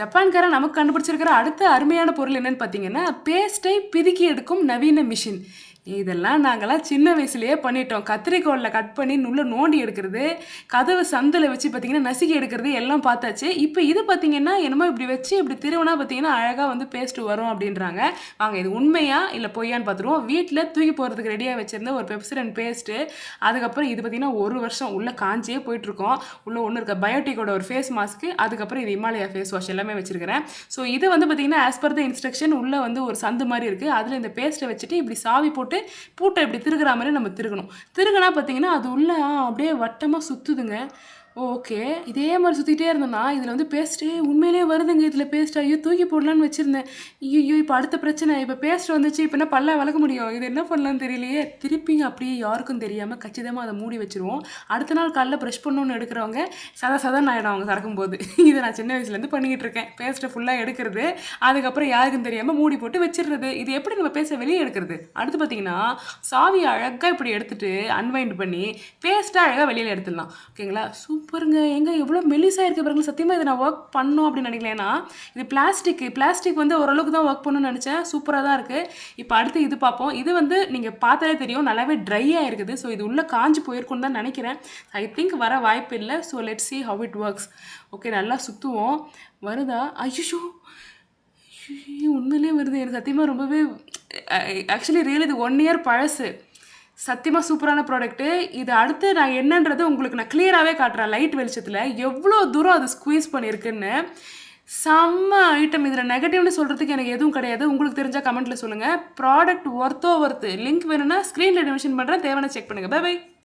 ஜப்பான்காரன் நமக்கு கண்டுபிடிச்சிருக்கிற அடுத்த அருமையான பொருள் என்னன்னு பார்த்தீங்கன்னா, பேஸ்ட்டை பிதுக்கி எடுக்கும் நவீன மிஷின். இதெல்லாம் நாங்கலாம் சின்ன வயசுலயே பண்ணிட்டோம். கத்திரிக்கோல்ல கட் பண்ணி உள்ள நோண்டி எடுக்கிறது, கதவு சந்துல வச்சு பார்த்தீங்கன்னா, நசுக்கி எடுக்கிறது எல்லாம் பார்த்தாச்சு. இப்ப இது பார்த்தீங்கன்னா, என்னமோ இப்படி வச்சு இப்படி திருவுனா பார்த்தீங்கன்னா, அழகா வந்து பேஸ்ட் வரும் அப்படின்றாங்க. வாங்க இது உண்மையா இல்ல பொய்யான்னு பார்த்துருவோம். வீட்ல தூக்கி போடுறதுக்கு ரெடியா வச்சிருந்த ஒரு பெப்சிடென்ட் பேஸ்ட்டு. அதுக்கப்புறம் இது பார்த்தீங்கன்னா, 1 வருஷம் உள்ள காஞ்சே போயிட்டுருக்கும். உள்ள ஒண்ணு இருக்க பயோட்டிக்கோட ஒரு ஃபேஸ் மாஸ்க்கு, அதுக்கப்புறம் இது ஹிமாலயா ஃபேஸ் வாஷ் எல்லாமே வச்சிருக்கிறேன். ஸோ இது வந்து பார்த்தீங்கன்னா, ஆஸ் பர் த இன்ஸ்ட்ரக்ஷன் உள்ள வந்து ஒரு சந்து மாரி இருக்கு. அதுல இந்த பேஸ்ட்ட வச்சுட்டு இப்படி சாவி போட்டு பூட்டை இப்படி திருகுற மாதிரி நம்ம திருகணும். திருகுனா பார்த்தீங்கன்னா அது உள்ள அப்படியே வட்டமாக சுற்றுதுங்க. ஓகே, இதே மாதிரி சுற்றிட்டே இருந்தோம்னா இதில் வந்து பேஸ்ட்டே உண்மையிலே வருதுங்க. இதில் பேஸ்ட் ஐயோ தூக்கி போடலான்னு வச்சுருந்தேன். ஐயோ இப்போ அடுத்த பிரச்சனை, இப்போ பேஸ்ட் வந்துச்சு, இப்போ என்ன பல்ல விளக்க முடியும், இது என்ன பண்ணலான்னு தெரியலையே. திருப்பிங்க அப்படியே யாருக்கும் தெரியாமல் கச்சிதமாக அதை மூடி வச்சுருவோம். அடுத்த நாள் காலைல ப்ரஷ் பண்ணணுன்னு எடுக்கிறவங்க சதன்னு ஆகிடும் அவங்க கறக்கும்போது. இதை நான் சின்ன வயசுலேருந்து பண்ணிக்கிட்டு இருக்கேன். பேஸ்ட்டை ஃபுல்லாக எடுக்கிறது, அதுக்கப்புறம் யாருக்கும் தெரியாமல் மூடி போட்டு வச்சிடுறது. இது எப்படி நம்ம பேஸ்ட்டை வெளியே எடுக்கிறது? அடுத்து பார்த்தீங்கன்னா சாவியை அழகாக இப்படி எடுத்துட்டு அன்வைண்ட் பண்ணி பேஸ்ட்டாக அழகாக வெளியில் எடுத்துடலாம். ஓகேங்களா? சூப்பருங்க. எங்க எவ்வளோ மெலிசாக இருக்க பாருங்க. சத்தியமாக இதை நான் ஒர்க் பண்ணணும் அப்படின்னு நினைக்கலன்னா இது பிளாஸ்டிக் வந்து ஓரளவுக்கு தான் ஒர்க் பண்ணணும்னு நினச்சேன். சூப்பராக தான் இருக்குது. இப்போ அடுத்து இது பார்ப்போம். இது வந்து நீங்கள் பார்த்தாலே தெரியும் நல்லாவே ட்ரையாக இருக்குது. ஸோ இது உள்ளே காஞ்சி போயிருக்குன்னு தான் நினைக்கிறேன். ஐ திங்க் வர வாய்ப்பு இல்லை. So let see how it works. Okay, நல்லா சுற்றுவோம். வருதா? ஐயோ உண்மையிலே வருது. எனக்கு சத்தியமாக ரொம்பவே ஆக்சுவலி ரியல் இது 1 இயர் பழசு. சத்தியமாக சூப்பரான ப்ராடக்ட்டு. இது அடுத்து நான் என்னன்றது உங்களுக்கு நான் கிளியராகவே காட்டுறேன். லைட் வெளிச்சத்தில் எவ்வளோ தூரம் அது ஸ்குவீஸ் பண்ணியிருக்குன்னு. செம்ம ஐட்டம். இதில் நெகட்டிவ்னு சொல்கிறதுக்கு எனக்கு எதுவும் கிடையாது. உங்களுக்கு தெரிஞ்சால் கமெண்ட்டில் சொல்லுங்கள். Product ஒர்த்தோ worth. லிங்க் வேணும்னா ஸ்க்ரீனில் மென்ஷன் பண்ணுறேன். தேவையான செக் பண்ணுங்கள். Bye by.